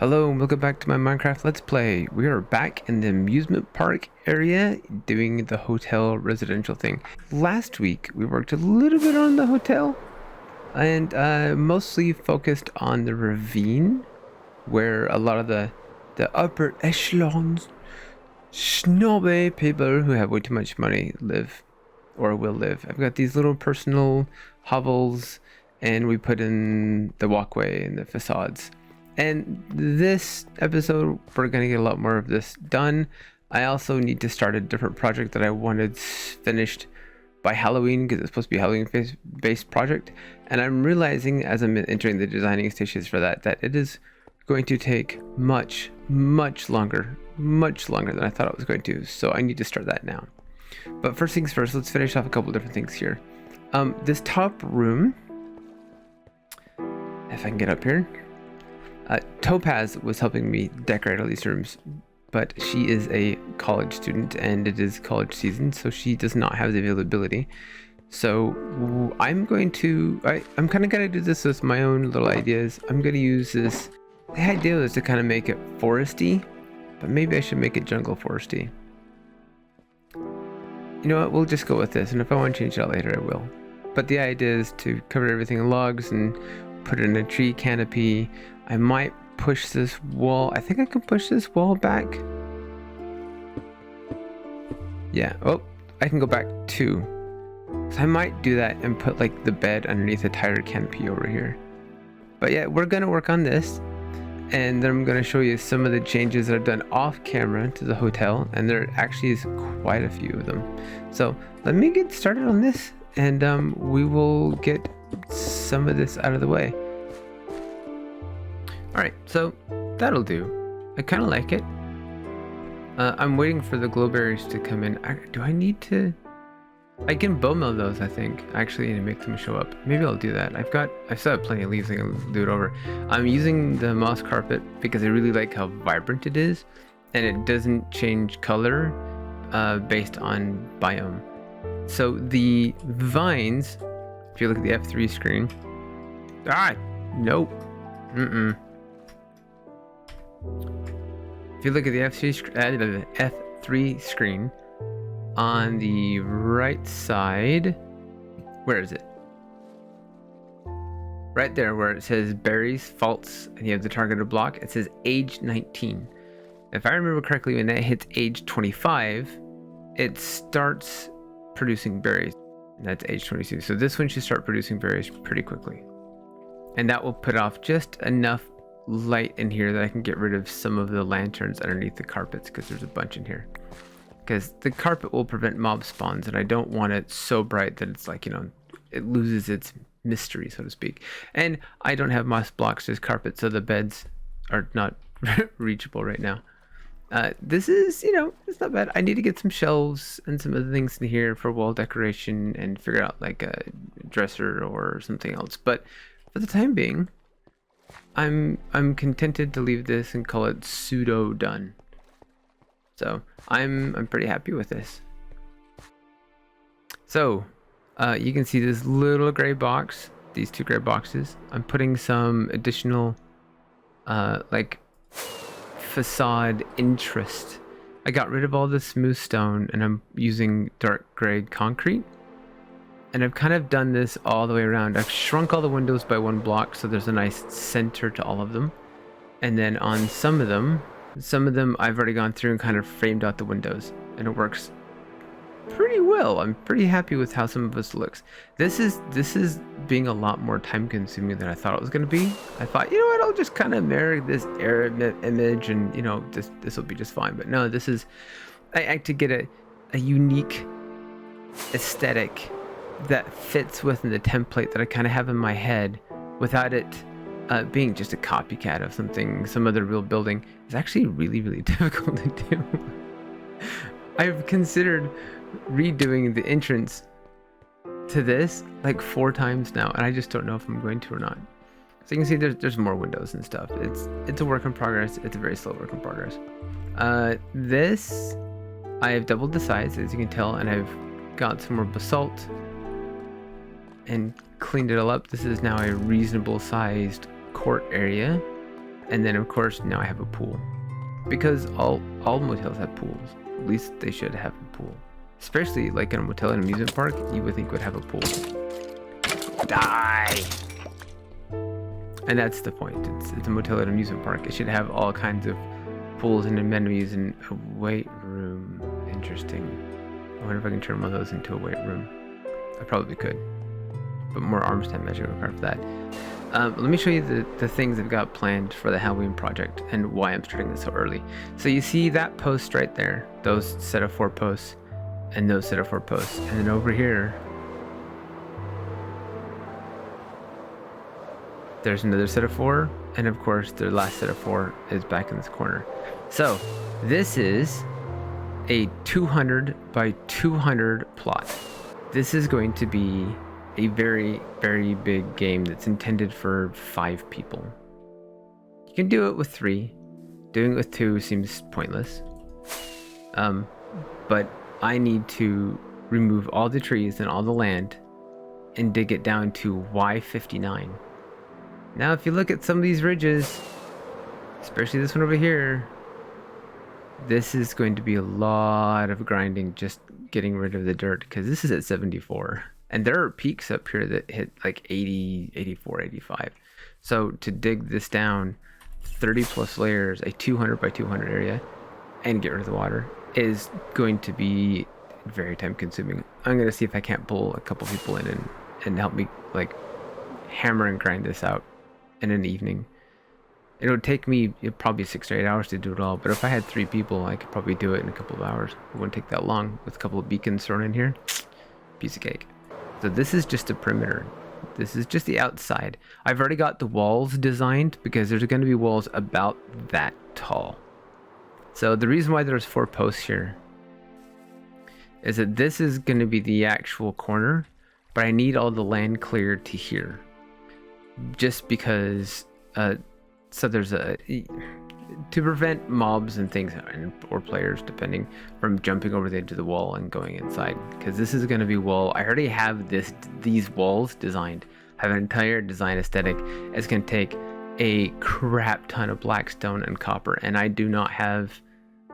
Hello and welcome back to my Minecraft Let's Play. We are back in the amusement park area doing the hotel residential thing. Last week we worked a little bit on the hotel and mostly focused on the ravine where a lot of the upper echelons, snobby people who have way too much money live or will live. I've got these little personal hovels and we put in the walkway and the facades. And this episode, we're going to get a lot more of this done. I also need to start a different project that I wanted finished by Halloween because it's supposed to be a Halloween-based project. And I'm realizing as I'm entering the designing stages for that it is going to take much longer than I thought it was going to. So I need to start that now. But first things first, let's finish off a couple different things here. This top room, if I can get up here. Topaz was helping me decorate all these rooms, but she is a college student and it is college season, so she does not have the availability. So I'm kind of gonna do this with my own little ideas. I'm gonna use this. The idea is to kind of make it foresty, but maybe I should make it jungle foresty. You know what? We'll just go with this, and if I want to change it out later, I will. But the idea is to cover everything in logs and put it in a tree canopy. I might push this wall. I think I can push this wall back. Yeah. Oh, I can go back too. So I might do that and put like the bed underneath a tire canopy over here. But yeah, we're gonna work on this, and then I'm gonna show you some of the changes that I've done off camera to the hotel, and there actually is quite a few of them. So let me get started on this, and we will get some of this out of the way. Alright, so that'll do. I kind of like it. I'm waiting for the glow berries to come in. Do I need to? I can bow mill those, I think. I actually need to make them show up. Maybe I'll do that. I still have plenty of leaves. I can do it over. I'm using the moss carpet because I really like how vibrant it is, and it doesn't change color based on biome. So the vines, if you look at the F3 screen, nope. If you look at the F3 screen on the right side, where is it? Right there where it says berries, false, and you have the targeted block, it says age 19. If I remember correctly, when that hits age 25, it starts producing berries. And that's age 22. So this one should start producing berries pretty quickly. And that will put off just enough light in here that I can get rid of some of the lanterns underneath the carpets, because there's a bunch in here. Because the carpet will prevent mob spawns, and I don't want it so bright that it's like, it loses its mystery, so to speak. And I don't have moss blocks, just carpet, so the beds are not reachable right now. This is, it's not bad. I need to get some shelves and some other things in here for wall decoration and figure out like a dresser or something else. But for the time being, I'm contented to leave this and call it pseudo done. So I'm pretty happy with this. So you can see this little gray box, these two gray boxes. I'm putting some additional like facade interest. I got rid of all the smooth stone and I'm using dark gray concrete. And I've kind of done this all the way around. I've shrunk all the windows by 1 block, so there's a nice center to all of them. And then on some of them I've already gone through and kind of framed out the windows, and it works pretty well. I'm pretty happy with how some of this looks. This is being a lot more time consuming than I thought it was going to be. I thought, what, I'll just kind of mirror this Arab image and this will be just fine. But no, this is I like to get a unique aesthetic that fits within the template that I kind of have in my head, without it being just a copycat of some other real building. Is actually really difficult to do. I've considered redoing the entrance to this like 4 times now, and I just don't know if I'm going to or not. So you can see there's more windows and stuff. It's a work in progress. It's a very slow work in progress. This I have doubled the size, as you can tell, and I've got some more basalt and cleaned it all up. This is now a reasonable sized court area. And then of course now I have a pool, because all motels have pools. At least they should have a pool. Especially like in a motel and amusement park, you would think would have a pool. Die! And that's the point. It's a motel and amusement park. It should have all kinds of pools and amenities and a weight room. Interesting. I wonder if I can turn one of those into a weight room. I probably could. But more Armstead measure required for that. Let me show you the things I've got planned for the Halloween project and why I'm starting this so early. So you see that post right there, those set of 4 posts and those set of 4 posts. And then over here, there's another set of 4. And of course, the last set of 4 is back in this corner. So this is a 200 by 200 plot. This is going to be a very, very big game that's intended for 5 people. You can do it with 3. Doing it with 2 seems pointless. But I need to remove all the trees and all the land and dig it down to Y59. Now, if you look at some of these ridges, especially this one over here, this is going to be a lot of grinding just getting rid of the dirt, because this is at 74. And there are peaks up here that hit like 80, 84, 85. So to dig this down 30 plus layers, a 200 by 200 area, and get rid of the water is going to be very time consuming. I'm going to see if I can't pull a couple people in and help me like hammer and grind this out in an evening. It would take me probably 6 or 8 hours to do it all, but if I had 3 people, I could probably do it in a couple of hours. It wouldn't take that long with a couple of beacons thrown in here. Piece of cake. So this is just the perimeter. This is just the outside. I've already got the walls designed because there's going to be walls about that tall. So the reason why there's 4 posts here is that this is going to be the actual corner, but I need all the land cleared to here. Just because, so there's to prevent mobs and things, or players depending, from jumping over the edge of the wall and going inside, because this is going to be wall. I already have these walls designed. I have an entire design aesthetic. It's going to take a crap ton of blackstone and copper, and I do not have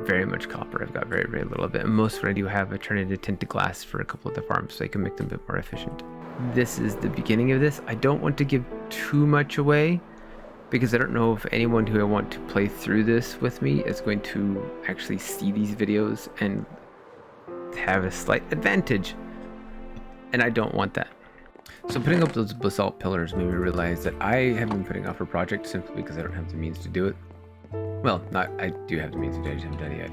very much copper. I've got very, very little of it, and most of what I do have I turn into tinted glass for a couple of the farms so I can make them a bit more efficient. This is the beginning of this. I don't want to give too much away, because I don't know if anyone who I want to play through this with me is going to actually see these videos and have a slight advantage. And I don't want that. So putting up those basalt pillars made me realize that I have been putting off a project simply because I don't have the means to do it. Well, I do have the means to do it, I just haven't done it yet.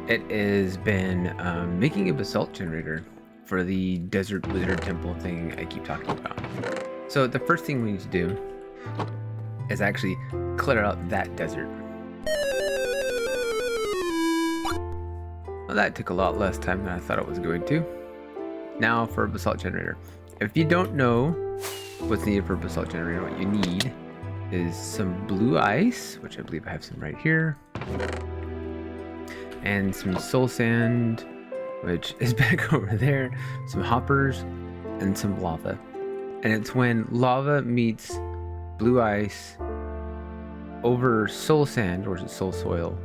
It has been making a basalt generator for the desert wizard temple thing I keep talking about. So the first thing we need to do is actually clear out that desert. Well, that took a lot less time than I thought it was going to. Now for a basalt generator. If you don't know what's needed for a basalt generator, what you need is some blue ice, which I believe I have some right here, and some soul sand, which is back over there, some hoppers, and some lava. And it's when lava meets blue ice over soul sand, or is it soul soil,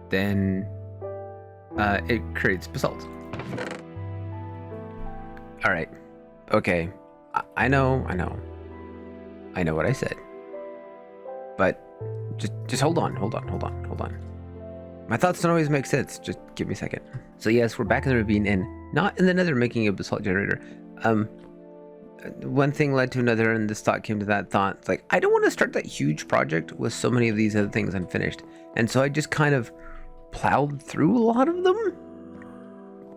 then it creates basalt. All right. Okay. I know what I said. But just hold on. My thoughts don't always make sense. Just give me a second. So yes, we're back in the ravine and not in the nether making a basalt generator. One thing led to another, and this thought came to that thought. It's like, I don't want to start that huge project with so many of these other things unfinished. And so I just kind of plowed through a lot of them.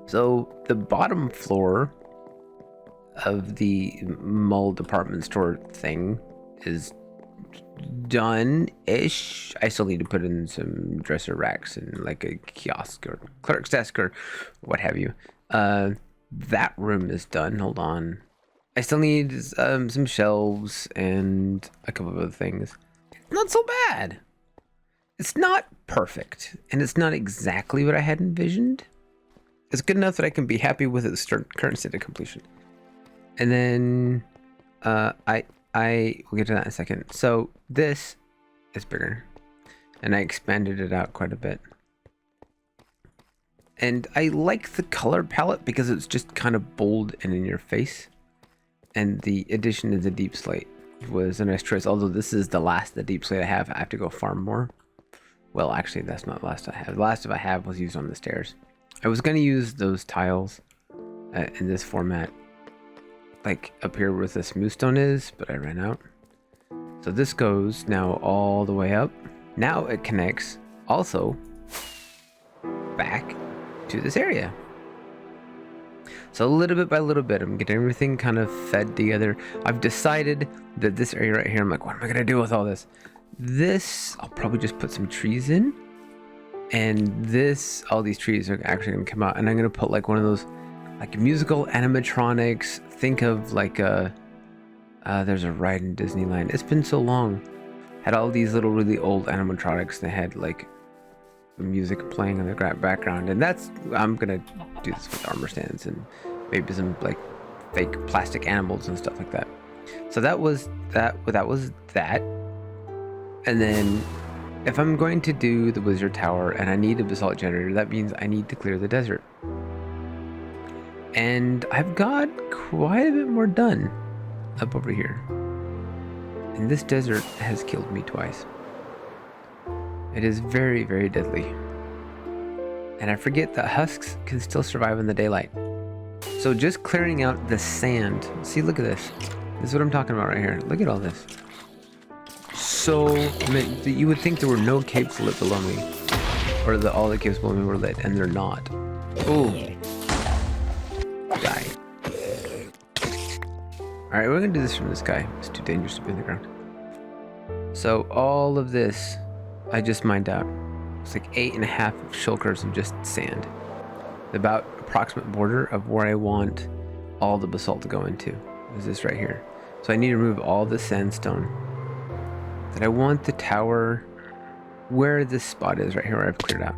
So the bottom floor of the mall department store thing is done-ish. I still need to put in some dresser racks and like a kiosk or clerk's desk or what have you. That room is done. Hold on. I still need some shelves and a couple of other things. Not so bad. It's not perfect, and it's not exactly what I had envisioned. It's good enough that I can be happy with its current state of completion. And then I will get to that in a second. So this is bigger. and I expanded it out quite a bit. And I like the color palette because it's just kind of bold and in your face. And the addition of the deep slate was a nice choice, although this is the last the deep slate I have. I have to go farm more. Well, actually, that's not the last I have. The last I have was used on the stairs. I was going to use those tiles in this format, like up here where the smooth stone is, but I ran out. So this goes now all the way up. Now it connects also back to this area. So little bit by little bit, I'm getting everything kind of fed together. I've decided that this area right here, I'm like, what am I gonna do with all this? This, I'll probably just put some trees in. And this, all these trees are actually gonna come out, and I'm gonna put like one of those like musical animatronics. Think of like a, there's a ride in Disneyland. It's been so long. Had all these little really old animatronics. They had like music playing in the background, and that's, I'm gonna do this with armor stands and maybe some like fake plastic animals and stuff like that. So that was that. And then if I'm going to do the wizard tower and I need a basalt generator, that means I need to clear the desert. And I've got quite a bit more done up over here. And this desert has killed me twice. It is very, very deadly. And I forget that husks can still survive in the daylight. So just clearing out the sand. See, look at this. This is what I'm talking about right here. Look at all this. So, you would think there were no capes lit below me. Or that all the capes below me were lit, and they're not. Oh. Die. Alright, we're gonna do this from the sky. It's too dangerous to be in the ground. So all of this, I just mined out. It's like 8.5 shulkers of just sand. The about approximate border of where I want all the basalt to go into is this right here. So I need to remove all the sandstone. Then I want the tower where this spot is right here where I've cleared out.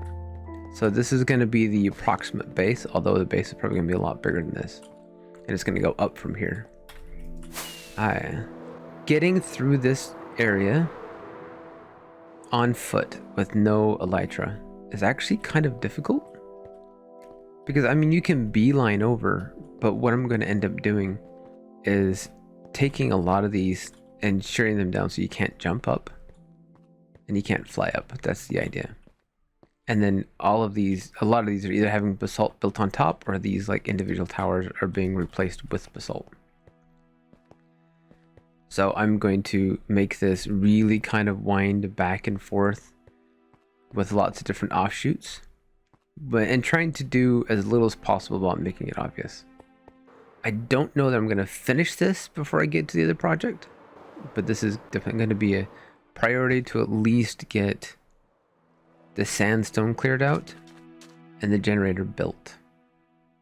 So this is going to be the approximate base, although the base is probably going to be a lot bigger than this. And it's going to go up from here. Getting through this area on foot with no elytra is actually kind of difficult. Because, I mean, you can beeline over, but what I'm going to end up doing is taking a lot of these and shearing them down so you can't jump up and you can't fly up. That's the idea. And then a lot of these are either having basalt built on top, or these like individual towers are being replaced with basalt. So I'm going to make this really kind of wind back and forth with lots of different offshoots, and trying to do as little as possible about making it obvious. I don't know that I'm going to finish this before I get to the other project, but this is definitely going to be a priority to at least get the sandstone cleared out and the generator built.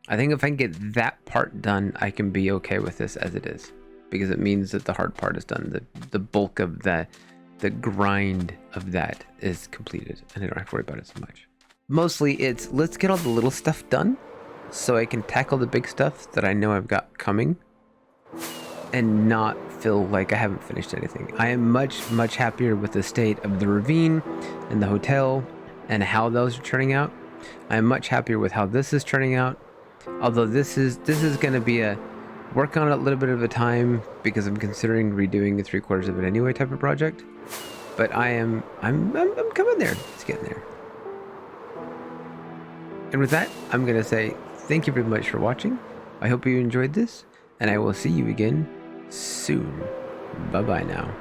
I think if I can get that part done, I can be okay with this as it is, because it means that the hard part is done. The bulk of that, the grind of that is completed, and I don't have to worry about it so much. Mostly it's, let's get all the little stuff done so I can tackle the big stuff that I know I've got coming and not feel like I haven't finished anything. I am much, much happier with the state of the ravine and the hotel and how those are turning out. I am much happier with how this is turning out. Although this is going to be a work on it a little bit of a time, because I'm considering redoing the 3/4 of it anyway type of project. But I'm coming there. It's getting there. And with that, I'm going to say thank you very much for watching. I hope you enjoyed this, and I will see you again soon. Bye-bye now.